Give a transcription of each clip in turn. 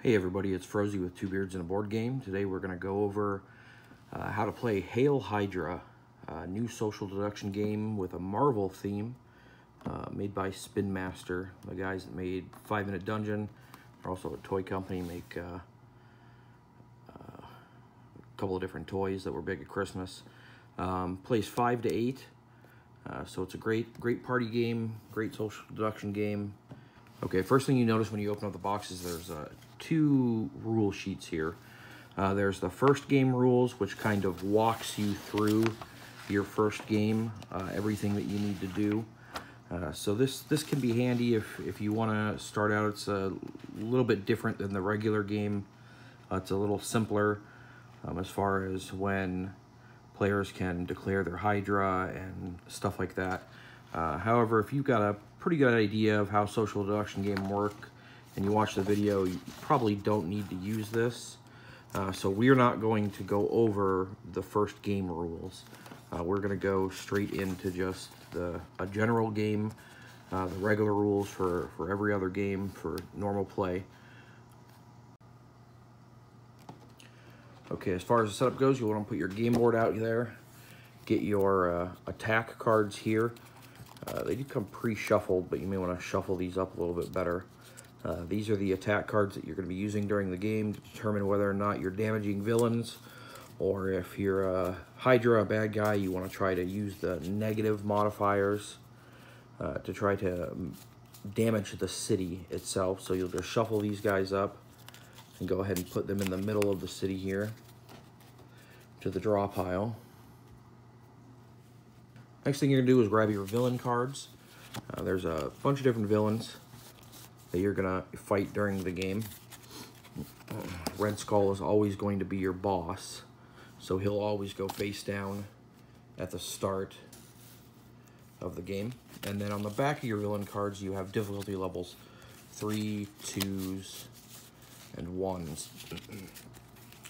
Hey everybody, it's Froese with Two Beards and a Board Game. Today we're going to go over how to play Hail Hydra, a new social deduction game with a Marvel theme, made by Spin Master, the guys that made 5 Minute Dungeon. They're also a toy company, make a couple of different toys that were big at Christmas. Plays 5 to 8, so it's a great party game, great social deduction game. Okay, first thing you notice when you open up the box is there's two rule sheets here. There's the first game rules, which kind of walks you through your first game, everything that you need to do. So this can be handy if you want to start out. It's a little bit different than the regular game. It's a little simpler as far as when players can declare their Hydra and stuff like that. However, if you've got a pretty good idea of how social deduction game work and you watch the video, you probably don't need to use this. So we're not going to go over the first game rules. We're going to go straight into just a general game, the regular rules for every other game for normal play. Okay, as far as the setup goes, you want to put your game board out there. Get your attack cards here. They do come pre-shuffled, but you may want to shuffle these up a little bit better. These are the attack cards that you're going to be using during the game to determine whether or not you're damaging villains, or if you're a Hydra, a bad guy, you want to try to use the negative modifiers to try to damage the city itself. So you'll just shuffle these guys up and go ahead and put them in the middle of the city here to the draw pile. Next thing you're going to do is grab your villain cards. There's a bunch of different villains that you're going to fight during the game. Red Skull is always going to be your boss, so he'll always go face down at the start of the game. And then on the back of your villain cards, you have difficulty levels 3, 2s, and 1s.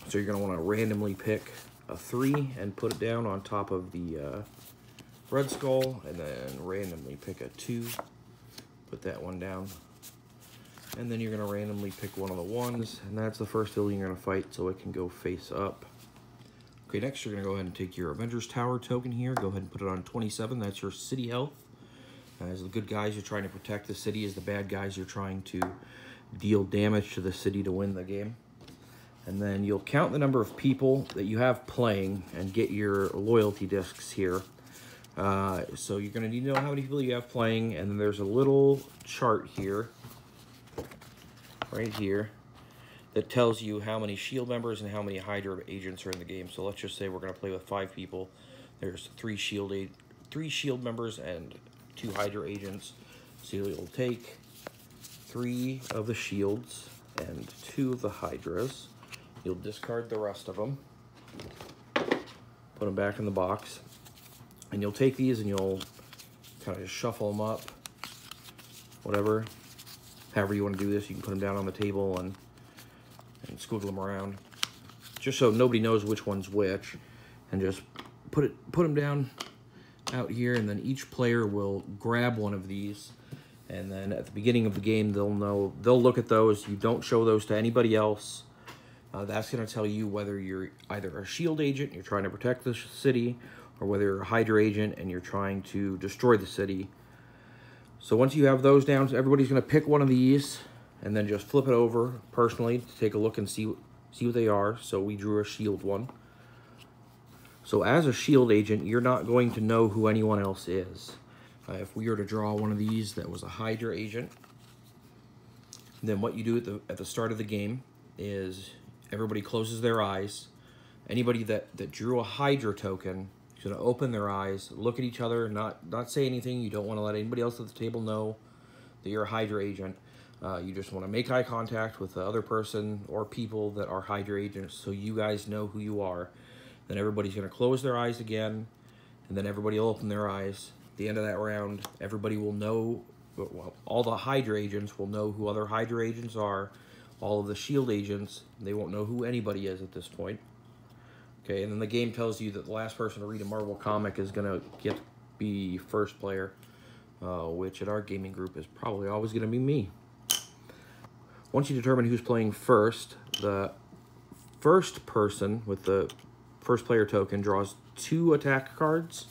So you're going to want to randomly pick a 3 and put it down on top of the Red Skull, and then randomly pick a 2, put that one down, and then you're going to randomly pick one of the 1s, and that's the first villain you're going to fight, so it can go face up. Okay, next you're going to go ahead and take your Avengers Tower token here, go ahead and put it on 27, that's your city health. As the good guys, you're trying to protect the city. As the bad guys, you're trying to deal damage to the city to win the game. And then you'll count the number of people that you have playing and get your loyalty discs here. So you're going to need to know how many people you have playing, and then there's a little chart here, right here, that tells you how many shield members and how many Hydra agents are in the game. So let's just say we're going to play with 5 people. There's 3 shield members and 2 Hydra agents. So you'll take 3 of the shields and 2 of the Hydras. You'll discard the rest of them, put them back in the box. And you'll take these and you'll kind of just shuffle them up, whatever. However you want to do this, you can put them down on the table and squiggle them around, just so nobody knows which one's which. And just put them down out here, and then each player will grab one of these. And then at the beginning of the game, they'll look at those. You don't show those to anybody else. That's going to tell you whether you're either a shield agent, you're trying to protect the city, or whether you're a Hydra agent and you're trying to destroy the city. So once you have those down, everybody's going to pick one of these and then just flip it over personally to take a look and see what they are. So we drew a shield one. So as a shield agent, you're not going to know who anyone else is. If we were to draw one of these that was a Hydra agent, then what you do at the start of the game is everybody closes their eyes. Anybody that drew a Hydra token is going to open their eyes, look at each other, not say anything. You don't want to let anybody else at the table know that you're a Hydra agent. You just want to make eye contact with the other person or people that are Hydra agents so you guys know who you are. Then everybody's going to close their eyes again, and then everybody will open their eyes. At the end of that round, everybody will know, well, all the Hydra agents will know who other Hydra agents are. All of the shield agents, they won't know who anybody is at this point. Okay, and then the game tells you that the last person to read a Marvel comic is going to be first player, which at our gaming group is probably always going to be me. Once you determine who's playing first, the first person with the first player token draws 2 attack cards.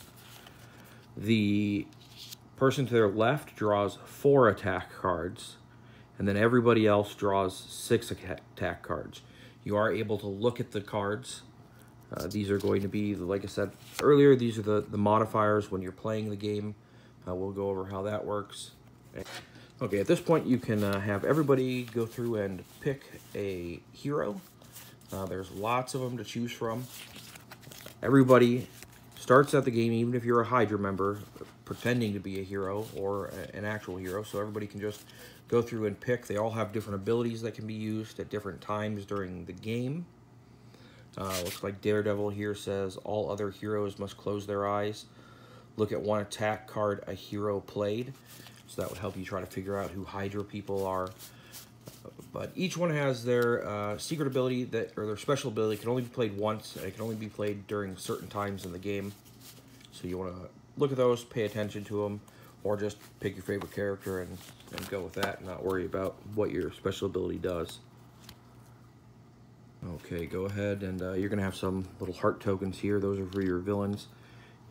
The person to their left draws 4 attack cards. And then everybody else draws 6 attack cards. You are able to look at the cards. These are going to be, like I said earlier, these are the modifiers when you're playing the game. We'll go over how that works. Okay, at this point you can have everybody go through and pick a hero. There's lots of them to choose from. Everybody starts at the game, even if you're a Hydra member, pretending to be a hero or an actual hero, so everybody can just go through and pick. They all have different abilities that can be used at different times during the game. Looks like Daredevil here says all other heroes must close their eyes. Look at 1 attack card a hero played. So that would help you try to figure out who Hydra people are. But each one has their secret ability or their special ability. It can only be played once, and it can only be played during certain times in the game. So you want to look at those, pay attention to them, or just pick your favorite character and go with that and not worry about what your special ability does. Okay, go ahead, and you're going to have some little heart tokens here. Those are for your villains.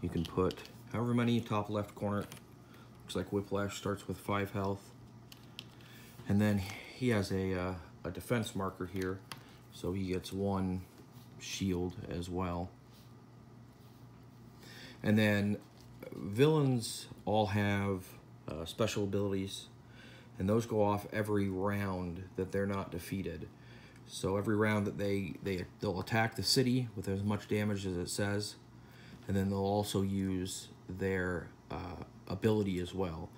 You can put however many, top left corner. Looks like Whiplash starts with 5 health. And then he has a defense marker here, so he gets 1 shield as well. And then villains all have special abilities, and those go off every round that they're not defeated. So every round that they'll attack the city with as much damage as it says, and then they'll also use their ability as well.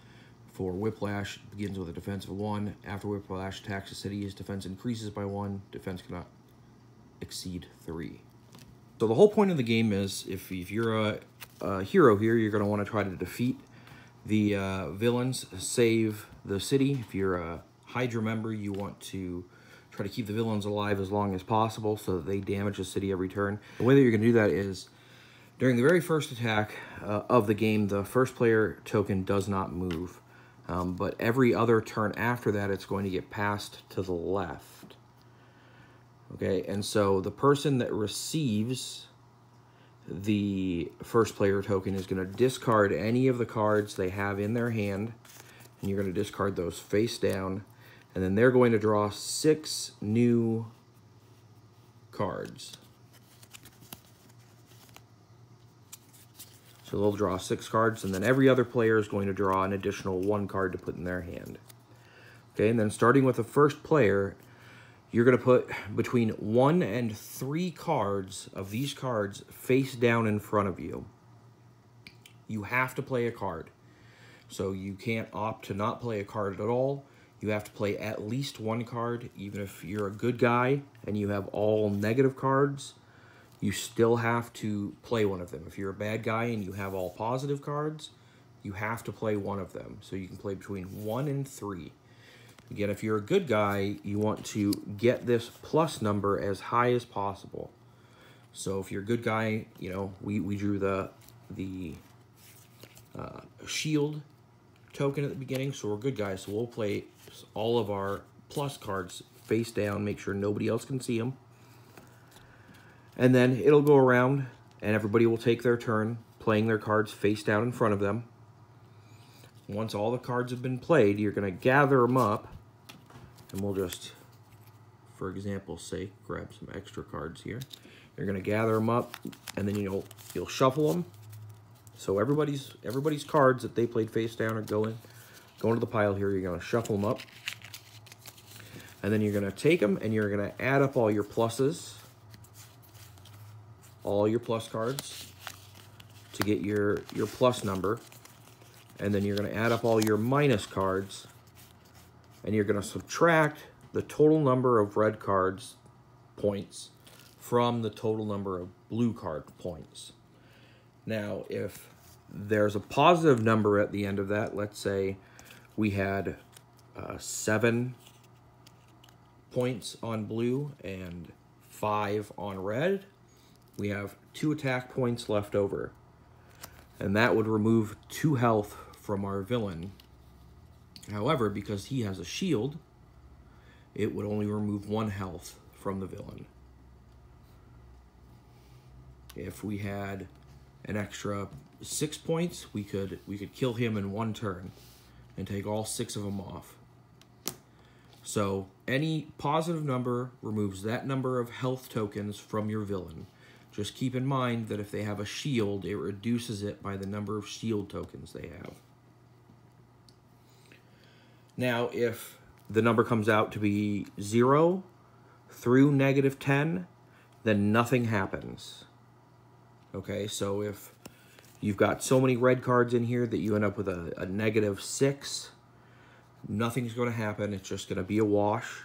For Whiplash, it begins with a defense of 1. After Whiplash attacks the city, his defense increases by 1. Defense cannot exceed 3. So the whole point of the game is, if you're a hero here, you're going to want to try to defeat the villains, save the city. If you're a Hydra member, you want to try to keep the villains alive as long as possible so that they damage the city every turn. The way that you're going to do that is, during the very first attack of the game, the first player token does not move. But every other turn after that, it's going to get passed to the left. Okay, and so the person that receives the first player token is going to discard any of the cards they have in their hand, and you're going to discard those face down, and then they're going to draw 6 new cards. So they'll draw 6 cards, and then every other player is going to draw an additional 1 card to put in their hand. Okay, and then starting with the first player, you're going to put between 1 and 3 cards of these cards face down in front of you. You have to play a card. So you can't opt to not play a card at all. You have to play at least 1 card. Even if you're a good guy and you have all negative cards, you still have to play one of them. If you're a bad guy and you have all positive cards, you have to play one of them. So you can play between 1 and 3. Again, if you're a good guy, you want to get this plus number as high as possible. So if you're a good guy, you know, we drew the shield token at the beginning, so we're good guys. So we'll play all of our plus cards face down, make sure nobody else can see them. And then it'll go around, and everybody will take their turn playing their cards face down in front of them. Once all the cards have been played, you're going to gather them up, and we'll just, for example's sake, grab some extra cards here. You're going to gather them up, and then you'll shuffle them. So everybody's cards that they played face down are going to the pile here. You're going to shuffle them up, and then you're going to take them, and you're going to add up all your pluses, all your plus cards, to get your plus number. And then you're going to add up all your minus cards, and you're going to subtract the total number of red cards points from the total number of blue card points. Now, if there's a positive number at the end of that, let's say we had 7 points on blue and 5 on red, we have 2 attack points left over. And that would remove 2 health from our villain. However, because he has a shield, it would only remove 1 health from the villain. If we had an extra 6 points, we could kill him in 1 turn and take all 6 of them off. So any positive number removes that number of health tokens from your villain. Just keep in mind that if they have a shield, it reduces it by the number of shield tokens they have. Now, if the number comes out to be 0 through -10, then nothing happens. Okay, so if you've got so many red cards in here that you end up with a -6, nothing's going to happen. It's just going to be a wash.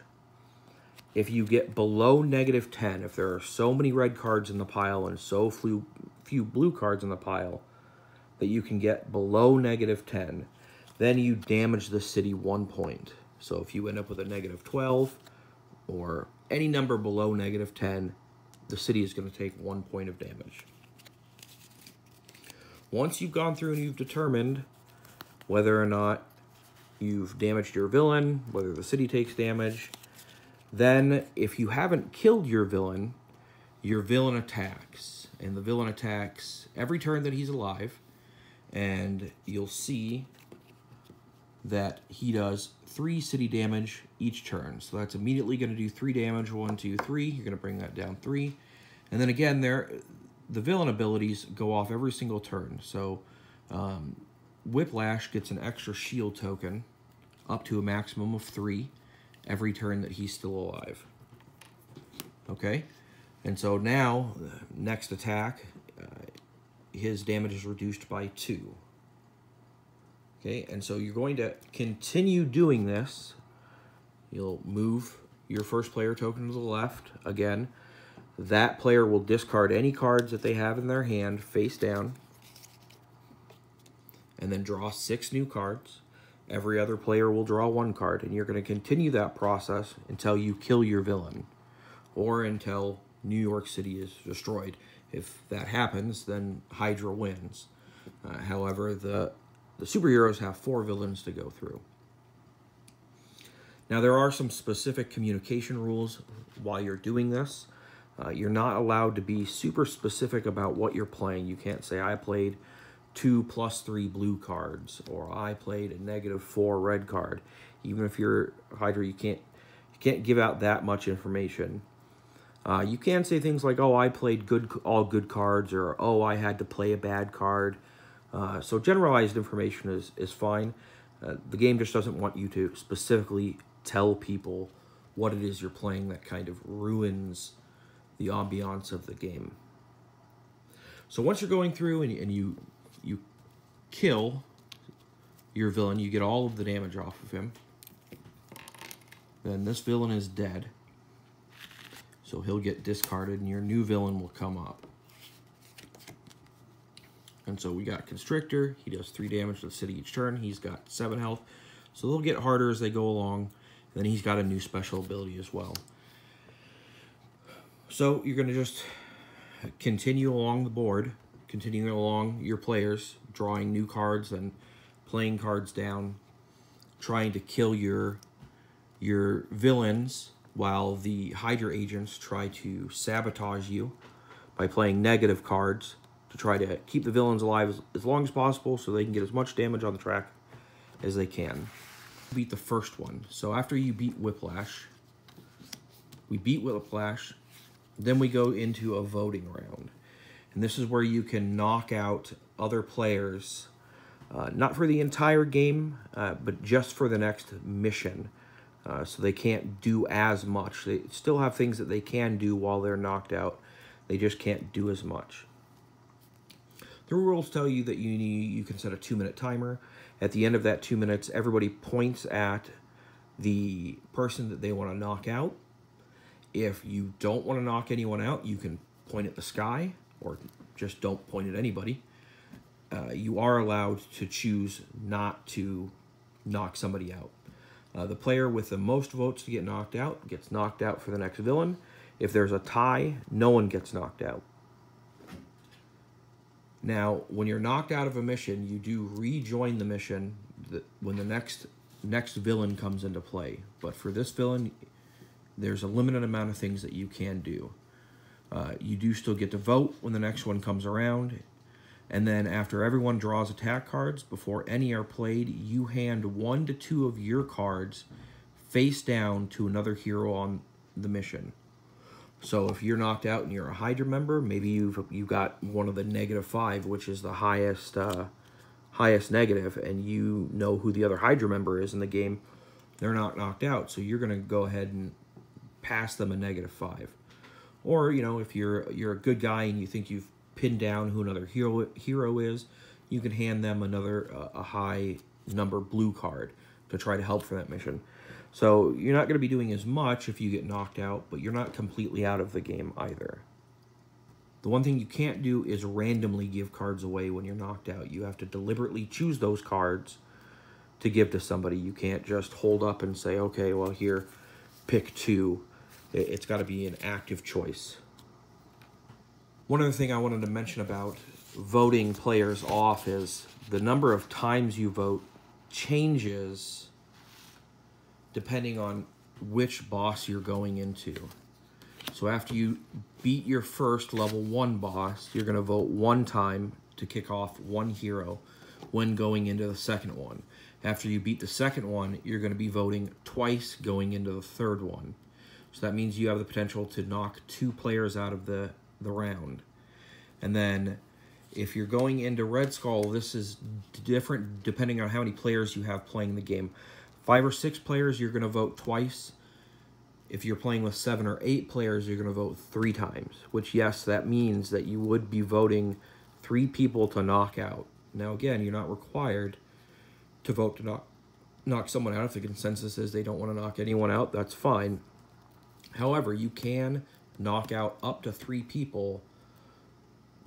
If you get below -10, if there are so many red cards in the pile and so few blue cards in the pile that you can get below -10, then you damage the city 1 point. So if you end up with a -12 or any number below -10, the city is going to take 1 point of damage. Once you've gone through and you've determined whether or not you've damaged your villain, whether the city takes damage, then if you haven't killed your villain attacks. And the villain attacks every turn that he's alive. And you'll see that he does 3 city damage each turn. So that's immediately going to do 3 damage. 1, 2, 3. You're going to bring that down 3. And then again, the villain abilities go off every single turn. So Whiplash gets an extra shield token up to a maximum of 3 every turn that he's still alive. Okay? And so now, next attack, his damage is reduced by 2. Okay, and so you're going to continue doing this. You'll move your first player token to the left. Again, that player will discard any cards that they have in their hand face down, and then draw 6 new cards. Every other player will draw 1 card, and you're going to continue that process until you kill your villain, or until New York City is destroyed. If that happens, then Hydra wins. However, the superheroes have 4 villains to go through. Now, there are some specific communication rules while you're doing this. You're not allowed to be super specific about what you're playing. You can't say, I played 2 + 3 blue cards, or I played a -4 red card. Even if you're Hydra, you can't give out that much information. You can say things like, oh, I played all good cards, or oh, I had to play a bad card. So generalized information is fine. The game just doesn't want you to specifically tell people what it is you're playing. That kind of ruins the ambiance of the game. So once you're going through and you kill your villain, you get all of the damage off of him, then this villain is dead. So he'll get discarded and your new villain will come up. And so we got Constrictor. He does 3 damage to the city each turn. He's got 7 health. So they'll get harder as they go along. And then he's got a new special ability as well. So you're going to just continue along the board, continuing along your players, drawing new cards and playing cards down, trying to kill your villains while the Hydra agents try to sabotage you by playing negative cards to try to keep the villains alive as long as possible so they can get as much damage on the track as they can. Beat the first one. So after you beat Whiplash, we beat Whiplash, then we go into a voting round. And this is where you can knock out other players, not for the entire game, but just for the next mission. So they can't do as much. They still have things that they can do while they're knocked out. They just can't do as much. The rules tell you that you can set a 2-minute timer. At the end of that 2 minutes, everybody points at the person that they want to knock out. If you don't want to knock anyone out, you can point at the sky, or just don't point at anybody. You are allowed to choose not to knock somebody out. The player with the most votes to get knocked out gets knocked out for the next villain. If there's a tie, no one gets knocked out. Now, when you're knocked out of a mission, you do rejoin the mission when the next villain comes into play. But for this villain, there's a limited amount of things that you can do. You do still get to vote when the next one comes around. And then after everyone draws attack cards, before any are played, you hand 1 to 2 of your cards face down to another hero on the mission. So if you're knocked out and you're a Hydra member, maybe you got one of the -5, which is the highest negative, and you know who the other Hydra member is in the game. They're not knocked out, so you're going to go ahead and pass them a -5. Or, you know, if you're a good guy and you think you've pinned down who another hero is, you can hand them a high number blue card to try to help for that mission. So you're not going to be doing as much if you get knocked out, but you're not completely out of the game either. The one thing you can't do is randomly give cards away when you're knocked out. You have to deliberately choose those cards to give to somebody. You can't just hold up and say, okay, well, here, pick 2. It's got to be an active choice. One other thing I wanted to mention about voting players off is the number of times you vote changes depending on which boss you're going into. So after you beat your first level 1 boss, you're going to vote 1 time to kick off 1 hero when going into the second one. After you beat the second one, you're going to be voting twice going into the third one. So that means you have the potential to knock 2 players out of the round. And then if you're going into Red Skull, this is different depending on how many players you have playing the game. 5 or 6 players, you're going to vote twice. If you're playing with 7 or 8 players, you're going to vote 3 times. Which, yes, that means that you would be voting 3 people to knock out. Now, again, you're not required to vote to knock someone out. If the consensus is they don't want to knock anyone out, that's fine. However, you can knock out up to 3 people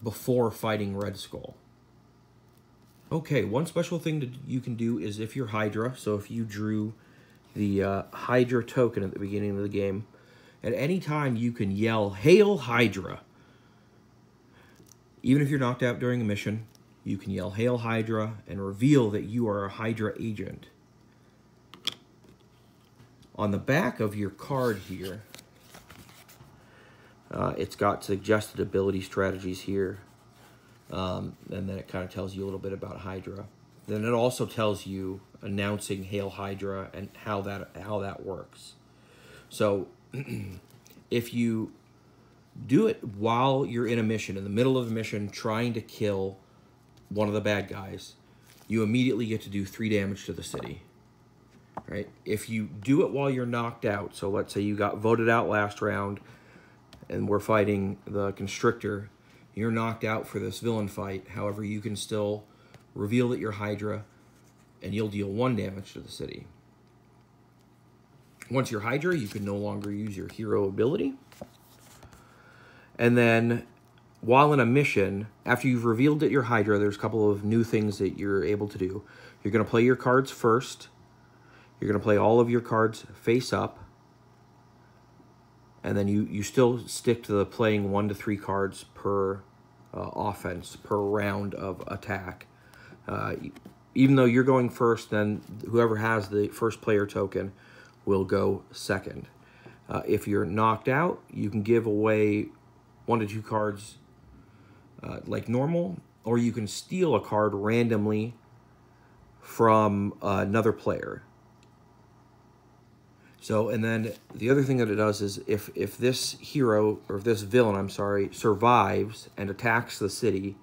before fighting Red Skull. Okay, one special thing you can do is if you're Hydra, so if you drew the Hydra token at the beginning of the game, at any time you can yell, "Hail Hydra!" Even if you're knocked out during a mission, you can yell, "Hail Hydra," and reveal that you are a Hydra agent. On the back of your card here, it's got suggested ability strategies here. And then it kind of tells you a little bit about Hydra. Then it also tells you announcing Hail Hydra and how that works. So if you do it while you're in a mission, in the middle of a mission, trying to kill one of the bad guys, you immediately get to do 3 damage to the city. Right? If you do it while you're knocked out, so let's say you got voted out last round and we're fighting the Constrictor, you're knocked out for this villain fight. However, you can still reveal that you're Hydra, and you'll deal 1 damage to the city. Once you're Hydra, you can no longer use your hero ability. And then, while in a mission, after you've revealed that you're Hydra, there's a couple of new things that you're able to do. You're going to play your cards first. You're going to play all of your cards face up. And then you still stick to the playing 1 to 3 cards per offense, per round of attack. Even though you're going first, then whoever has the first player token will go second. If you're knocked out, you can give away 1 to 2 cards like normal, or you can steal a card randomly from another player. So, and then the other thing that it does is if this hero, or if this villain, I'm sorry, survives and attacks the city,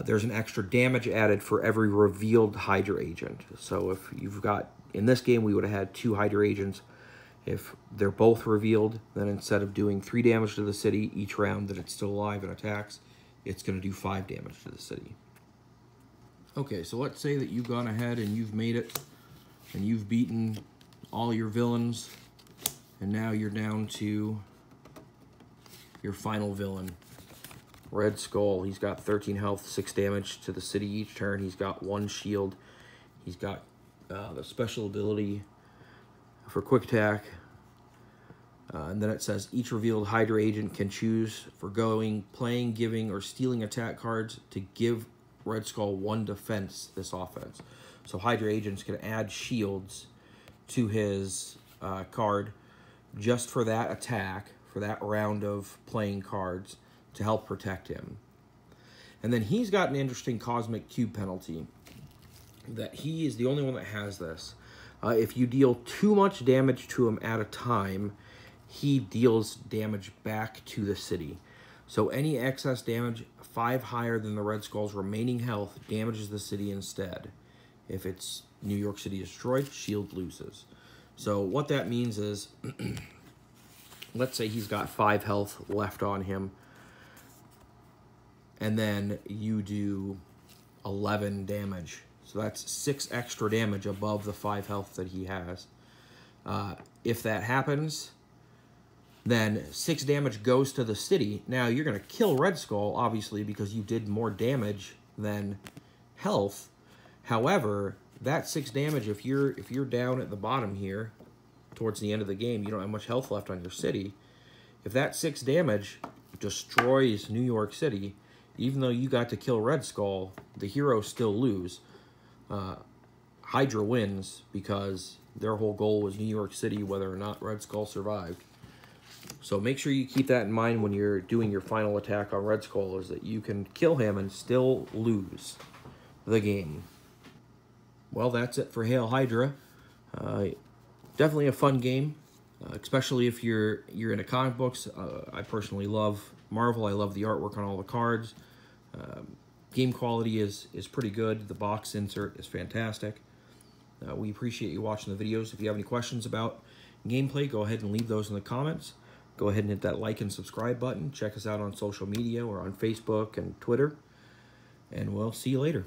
there's an extra damage added for every revealed Hydra agent. So if you've got, in this game, we would have had 2 Hydra agents. If they're both revealed, then instead of doing 3 damage to the city each round that it's still alive and attacks, it's going to do 5 damage to the city. Okay, so let's say that you've gone ahead and you've made it, and you've beaten all your villains, and now you're down to your final villain, Red Skull. He's got 13 health, 6 damage to the city each turn. He's got 1 shield. He's got the special ability for quick attack. And then it says each revealed Hydra agent can choose for playing, giving, or stealing attack cards to give Red Skull 1 defense this offense. So Hydra agents can add shields to his card just for that attack, for that round of playing cards to help protect him. And then he's got an interesting cosmic cube penalty that he is the only one that has this. If you deal too much damage to him at a time, he deals damage back to the city. So any excess damage 5 higher than the Red Skull's remaining health damages the city instead. If it's New York City destroyed, shield loses. So what that means is, let's say he's got 5 health left on him, and then you do 11 damage. So that's 6 extra damage above the 5 health that he has. If that happens, then 6 damage goes to the city. Now, you're going to kill Red Skull, obviously, because you did more damage than health. However, that 6 damage, if you're down at the bottom here, towards the end of the game, you don't have much health left on your city. If that 6 damage destroys New York City, even though you got to kill Red Skull, the heroes still lose. Hydra wins because their whole goal was New York City, whether or not Red Skull survived. So make sure you keep that in mind when you're doing your final attack on Red Skull, is that you can kill him and still lose the game. Well, that's it for Hail Hydra. Definitely a fun game, especially if you're into comic books. I personally love Marvel. I love the artwork on all the cards. Game quality is pretty good. The box insert is fantastic. We appreciate you watching the videos. If you have any questions about gameplay, go ahead and leave those in the comments. Go ahead and hit that like and subscribe button. Check us out on social media or on Facebook and Twitter. And we'll see you later.